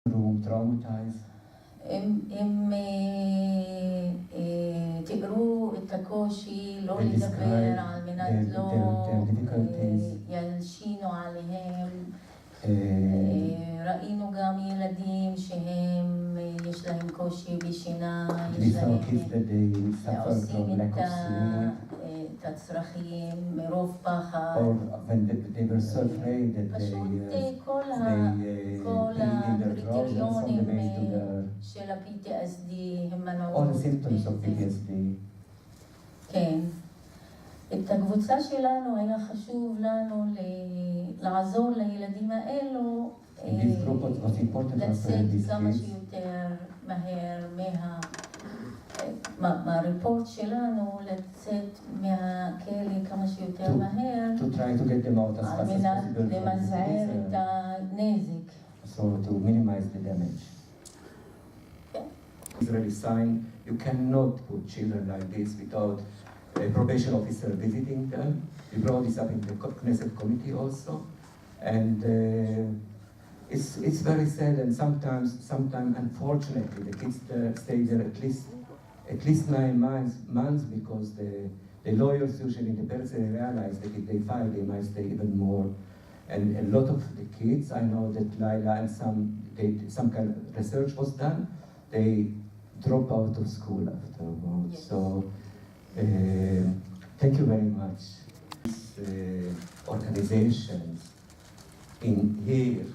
room traumatized. הם תיארו את הקושי לא לדבר על מנת לא ילשינו עליהם. ראינו גם ילדים שהם יש להם קושי בשינה, יש להם עושים את הצרכים מרוב פחד. פשוט כל הקריטריונים של ה-PTSD הם מנעו כן. את הקבוצה שלנו היה חשוב לנו לעזור לילדים האלו לצאת כמה שיותר מהר מהריפורט שלנו, לצאת מהכלא כמה שיותר מהר על מנת למזער את הנזק. So to minimize the damage. Israeli sign, you cannot put children like this without a probation officer visiting them. We brought this up in the Knesset committee also, and it's very sad. And sometimes unfortunately, the kids stay there at least 9 months because the lawyers usually, the parents realize that if they file, they might stay even more. And a lot of the kids, I know that Laila and some kind of research was done, they drop out of school afterwards. Yes. So, thank you very much. These organizations in here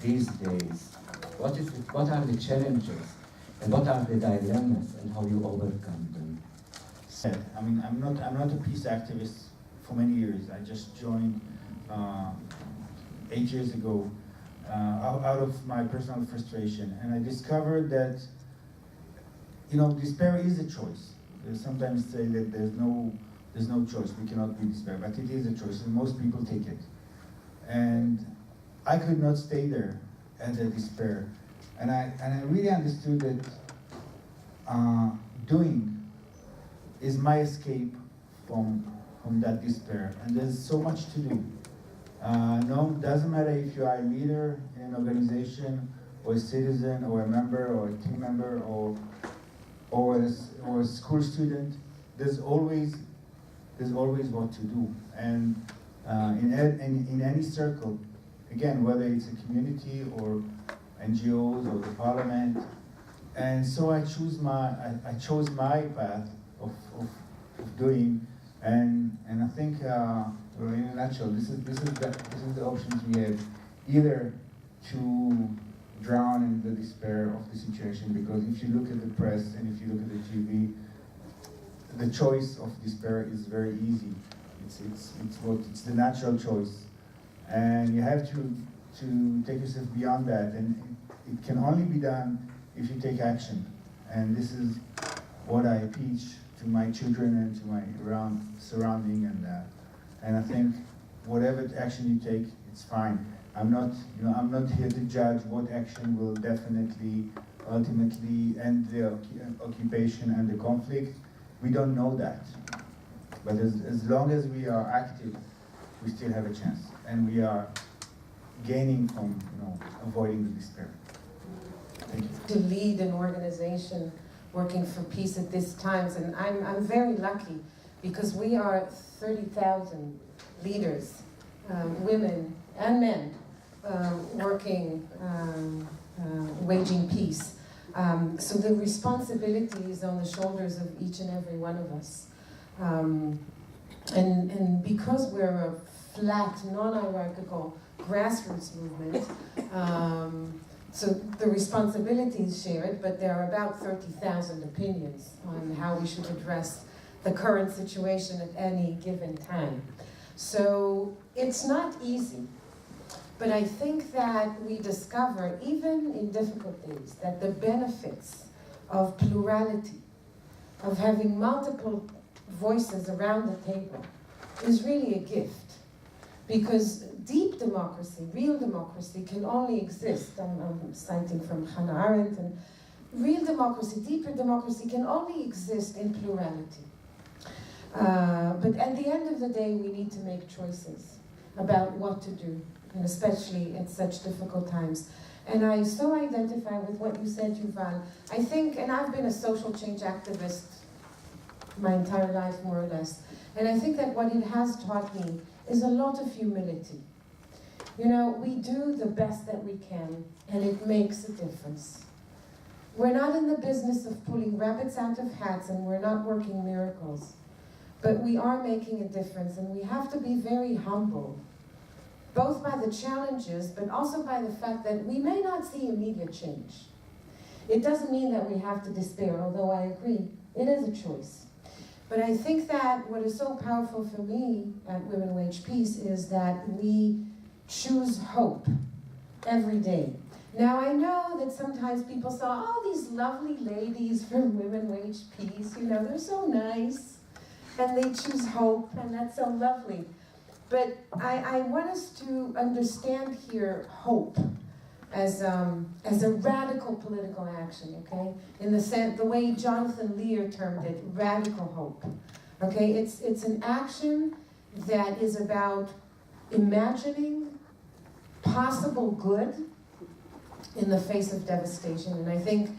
these days, what are the challenges and what are the dilemmas and how you overcome them? I mean, I'm not a peace activist for many years. I just joined 8 years ago out of my personal frustration, and I discovered that, you know, despair is a choice. They sometimes say that there's no choice, we cannot be despair, but it is a choice, and most people take it. And I could not stay there at the despair, and I really understood that doing is my escape from that despair, and there's so much to do. No, doesn't matter if you are a leader in an organization, or a citizen, or a member, or a team member, or a school student. There's always what to do, and in any circle, again, whether it's a community or NGOs or the parliament, and so I chose my path of doing, and I think. In a nutshell, this is the options we have: either to drown in the despair of the situation, because if you look at the press and if you look at the TV, the choice of despair is very easy. It's the natural choice, and you have to take yourself beyond that, and it can only be done if you take action. And this is what I teach to my children and to my surrounding, and I think whatever action you take, it's fine. I'm not here to judge what action will definitely, ultimately end the occupation and the conflict. We don't know that. But as long as we are active, we still have a chance, and we are gaining from avoiding the despair. Thank you. To lead an organization working for peace at this times, and I'm very lucky because we are 30,000 leaders, women and men, working, waging peace. So the responsibility is on the shoulders of each and every one of us. And because we're a flat, non-hierarchical grassroots movement, so the responsibility is shared, but there are about 30,000 opinions on how we should address the current situation at any given time. So it's not easy, but I think that we discover, even in difficult days, that the benefits of plurality, of having multiple voices around the table, is really a gift. Because deep democracy, real democracy, can only exist, I'm citing from Hannah Arendt, and real democracy, deeper democracy, can only exist in plurality. But at the end of the day, we need to make choices about what to do, and especially at such difficult times. And I so identify with what you said, Yuval. I think, and I've been a social change activist my entire life, more or less. And I think that what it has taught me is a lot of humility. You know, we do the best that we can, and it makes a difference. We're not in the business of pulling rabbits out of hats, and we're not working miracles. But we are making a difference, and we have to be very humble, both by the challenges, but also by the fact that we may not see immediate change. It doesn't mean that we have to despair, although I agree, it is a choice. But I think that what is so powerful for me at Women Wage Peace is that we choose hope every day. Now I know that sometimes people say, oh, these lovely ladies from Women Wage Peace, you know, they're so nice, and they choose hope, and that's so lovely. But I want us to understand here hope as a radical political action, okay? In the way Jonathan Lear termed it, radical hope, okay? It's an action that is about imagining possible good in the face of devastation. And I think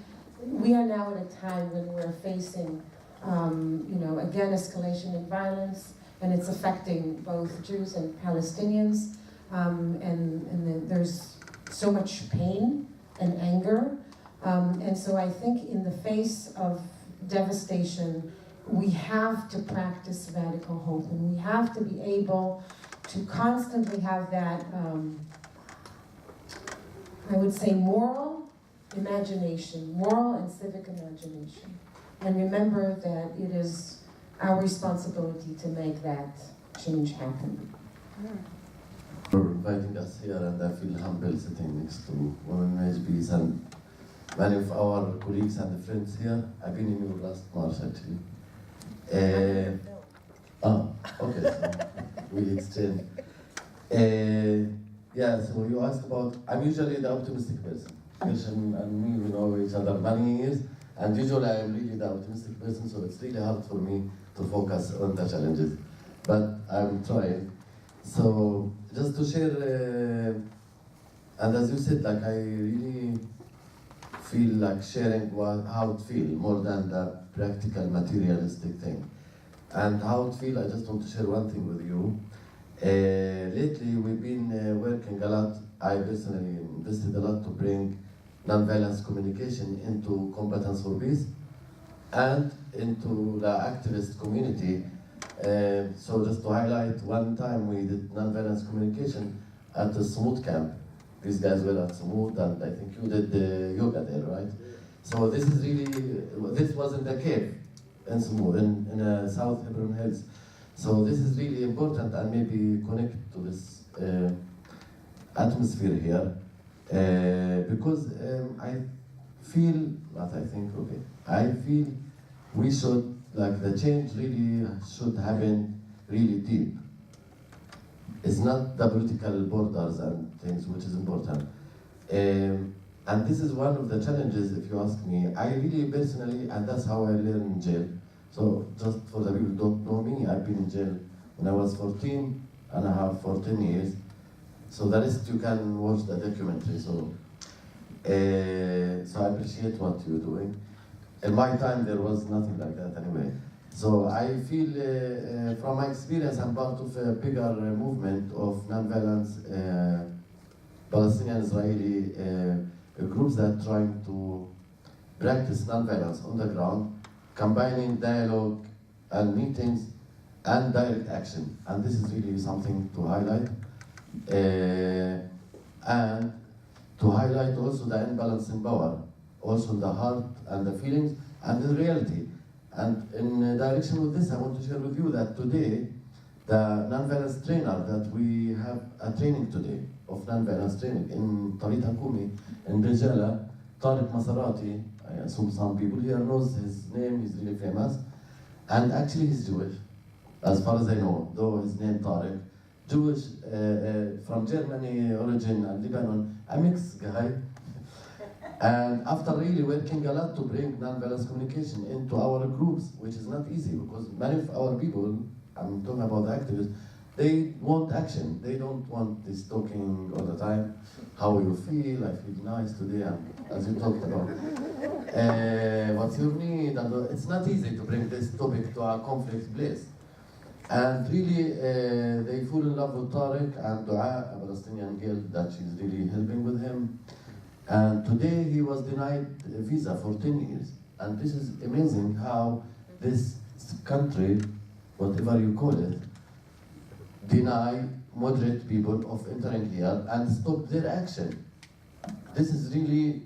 we are now at a time when we're facing, again, escalation in violence, and it's affecting both Jews and Palestinians, and there's so much pain and anger. And so I think in the face of devastation, we have to practice radical hope, and we have to be able to constantly have that, I would say, moral imagination, moral and civic imagination. And remember that it is our responsibility to make that change happen. For inviting us here, and I feel humble sitting next to Women Wage Peace and many of our colleagues and friends here. I've been in your last March actually. Okay, so we exchange. Yeah, so you asked about, I'm usually the optimistic person. Christian and me, we know each other many years, and usually I'm really the optimistic person, so it's really hard for me to focus on the challenges. But I'm trying. So just to share, and as you said, like I really feel like sharing how it feels more than the practical materialistic thing. And how it feels, I just want to share one thing with you. Lately we've been working a lot, I personally invested a lot to bring nonviolence communication into Competence for Peace and into the activist community. So just to highlight, one time we did nonviolence communication at the Smooth camp. These guys were at Smooth, and I think you did yoga there, right? So this is really, this was in the cave in Smooth, in South Hebron Hills. So this is really important, and maybe connect to this atmosphere here, because I feel, not I think, okay, I feel we should, like the change really should happen really deep. It's not the political borders and things which is important. And this is one of the challenges, if you ask me. I really personally, and that's how I learned in jail. So just for the people who don't know me, I've been in jail when I was 14 and a half for 10 years. So the rest you can watch the documentary. So I appreciate what you're doing. In my time, there was nothing like that anyway. So I feel, from my experience, I'm part of a bigger movement of nonviolence Palestinian-Israeli groups that are trying to practice nonviolence on the ground, combining dialogue and meetings and direct action. And this is really something to highlight. And to highlight also the imbalance in power, also the heart and the feelings and the reality. And in direction with this, I want to share with you that today, the nonviolence trainer that we have a training today of nonviolence training in Tarit Hakumi, in Rijala, Tariq Masarati, I assume some people here knows his name, he's really famous. And actually he's Jewish, as far as I know, though his name Tariq. Jewish, from Germany origin and Lebanon, a mixed guy. And after really working a lot to bring nonviolence communication into our groups, which is not easy because many of our people, I'm talking about the activists, They want action. They don't want this talking all the time. How you feel? I feel nice today, and as you talked about. What's your need? And it's not easy to bring this topic to a conflict place. And really, they fall in love with Tariq and Dua, a Palestinian girl that she's really helping with him. And today he was denied a visa for 10 years. And this is amazing how this country, whatever you call it, deny moderate people of entering here and stop their action. This is really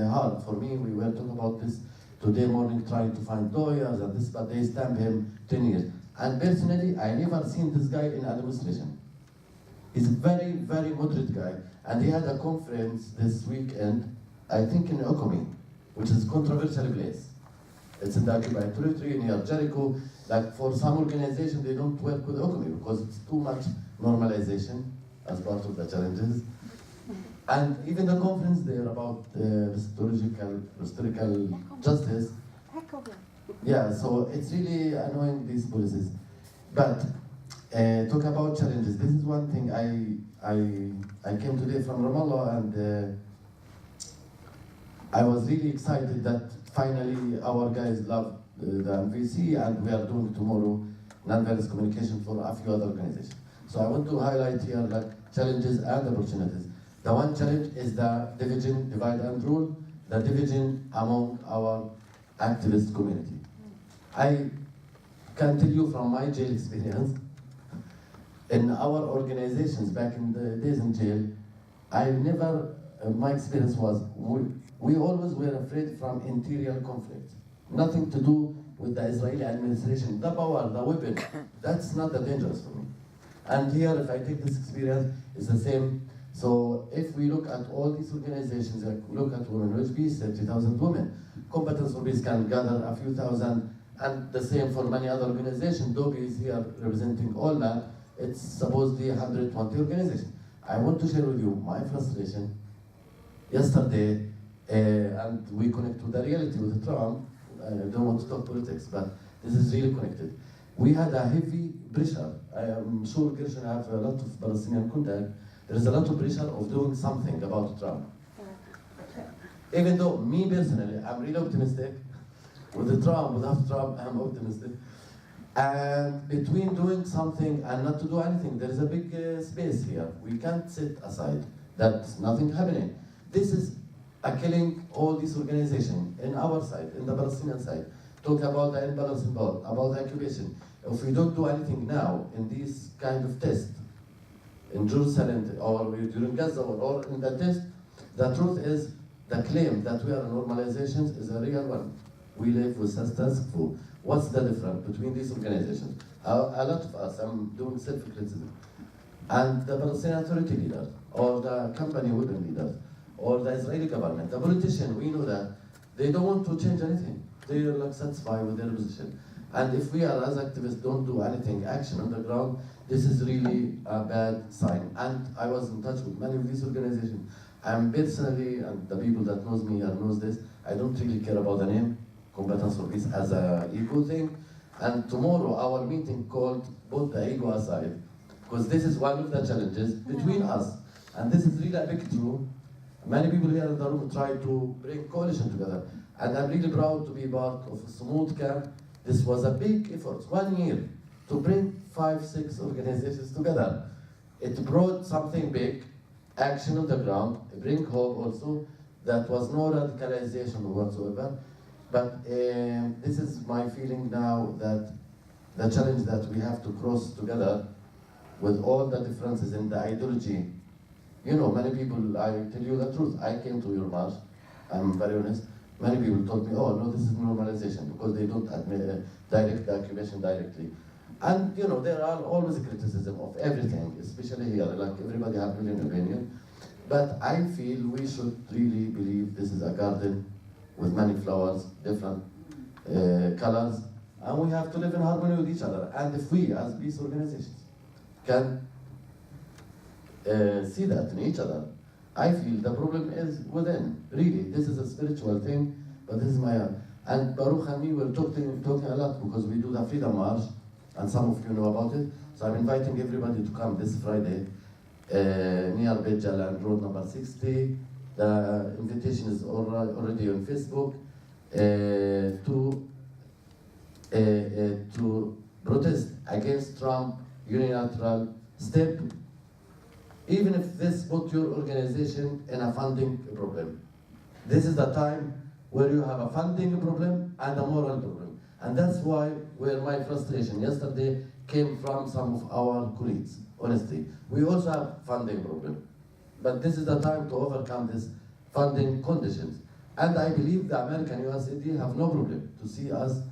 hard for me. We were talking about this today morning, trying to find lawyers and this, but they stamp him 10 years. And personally, I never seen this guy in administration. He's a very, very moderate guy. And he had a conference this weekend, I think in Okumi, which is a controversial place. It's in the occupied territory near Jericho. Like for some organizations, they don't work with Okumi because it's too much normalization as part of the challenges. And even the conference there about historical justice. Yeah, so it's really annoying, these policies. But talk about challenges. This is one thing I came today from Ramallah, and I was really excited that finally our guys love the MVC, and we are doing tomorrow non-violence communication for a few other organizations. So I want to highlight here like challenges and opportunities. The one challenge is the division, divide and rule, the division among our activist community. I can tell you from my jail experience, in our organizations back in the days in jail, my experience was, we always were afraid from interior conflict. Nothing to do with the Israeli administration, the power, the weapon. That's not that dangerous for me. And here, if I take this experience, it's the same. So if we look at all these organizations, like look at Women with Peace, 30,000 women. Competence for Peace can gather a few thousand, and the same for many other organizations. Dobi is here representing all that. It's supposedly 120 organizations. I want to share with you my frustration. Yesterday, and we connect to the reality with Trump. I don't want to talk politics, but this is really connected. We had a heavy pressure. I am sure Gershon have a lot of Palestinian contact. There is a lot of pressure of doing something about Trump. Even though me personally, I'm really optimistic. With the Trump, without Trump, I'm optimistic. And between doing something and not to do anything, there is a big space here. We can't sit aside. That's nothing happening. This is killing all these organizations in our side, in the Palestinian side. Talk about the imbalance in power, about the occupation. If we don't do anything now in this kind of test, in Jerusalem or during Gaza or in the test, the truth is the claim that we are normalizations is a real one. We live with status quo. What's the difference between these organizations? A lot of us, I'm doing self-criticism, and the Palestinian Authority leaders, or the company women leaders, or the Israeli government, the politicians, we know that they don't want to change anything. They are like satisfied with their position. And if we are as activists don't do anything, action on the ground, this is really a bad sign. And I was in touch with many of these organizations. I'm personally, and the people that knows me and knows this, I don't really care about the name, Competence for Peace as a ego thing. And tomorrow our meeting called put the ego aside, because this is one of the challenges between us. And this is really a big truth. Many people here in the room try to bring coalition together. And I'm really proud to be part of a smooth camp. This was a big effort, 1 year, to bring 5-6 organizations together. It brought something big, action on the ground, bring hope also. That was no radicalization whatsoever. But this is my feeling now, that the challenge that we have to cross together with all the differences in the ideology. You know, many people, I tell you the truth, I came to your march, I'm very honest. Many people told me, oh no, this is normalization, because they don't admit direct the occupation directly. And you know, there are always criticism of everything, especially here, like everybody has an opinion. But I feel we should really believe this is a garden with many flowers, different colors, and we have to live in harmony with each other. And if we, as peace organizations, can see that in each other, I feel the problem is within. Really, this is a spiritual thing, but this is my and Baruch and me were talking a lot because we do the Freedom March and some of you know about it. So I'm inviting everybody to come this Friday near Beit Jalan, road number 60. The invitation is already on Facebook to protest against Trump unilateral step, even if this put your organization in a funding problem. This is the time where you have a funding problem and a moral problem. And that's why where my frustration yesterday came from some of our colleagues, honestly. We also have funding problem. But this is the time to overcome this funding conditions. And I believe the American USAID have no problem to see us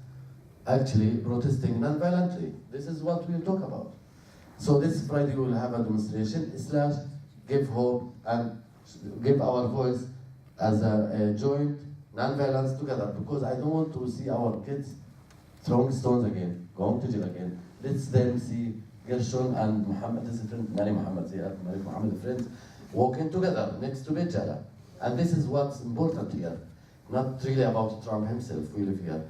actually protesting non-violently. This is what we'll talk about. So this Friday we will have a demonstration / give hope and give our voice as a joint non-violence together, because I don't want to see our kids throwing stones again, going to jail again. Let's them see Gershon and Muhammad, his friend, Mary Muhammad friends, walking together next to Beit Jalan. And this is what's important here, not really about Trump himself, we live here.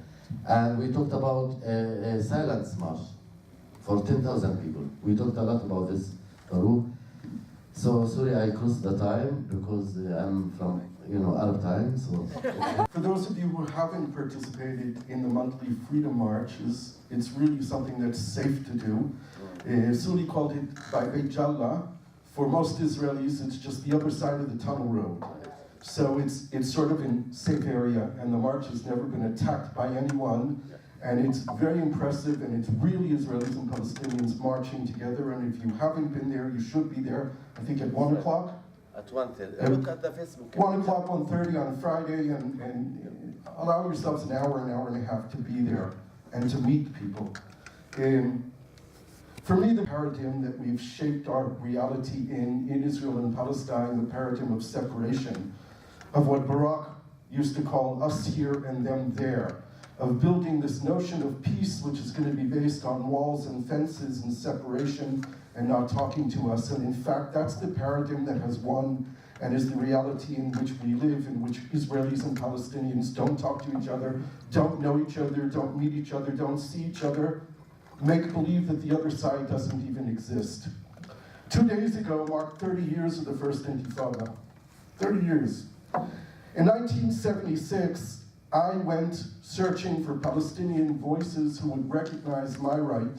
And we talked about a silence march for 10,000 people. We talked a lot about this, Farouk. So sorry I crossed the time because I'm from Arab time. So for those of you who haven't participated in the monthly Freedom Marches, it's really something that's safe to do. Suli called it by Beit Jalan. For most Israelis, it's just the other side of the tunnel road. So it's sort of in safe area, and the march has never been attacked by anyone. And it's very impressive, and it's really Israelis and Palestinians marching together. And if you haven't been there, you should be there. I think at 1 o'clock. At 1:30. Look at the Facebook. 1 o'clock, 1:30 on Friday, and allow yourselves an hour and a half to be there and to meet people. For me, the paradigm that we've shaped our reality in Israel and Palestine, the paradigm of separation, of what Barak used to call us here and them there, of building this notion of peace, which is going to be based on walls and fences and separation and not talking to us. And in fact, that's the paradigm that has won and is the reality in which we live, in which Israelis and Palestinians don't talk to each other, don't know each other, don't meet each other, don't see each other, make believe that the other side doesn't even exist. 2 days ago marked 30 years of the first Intifada. 30 years. In 1976, I went searching for Palestinian voices who would recognize my right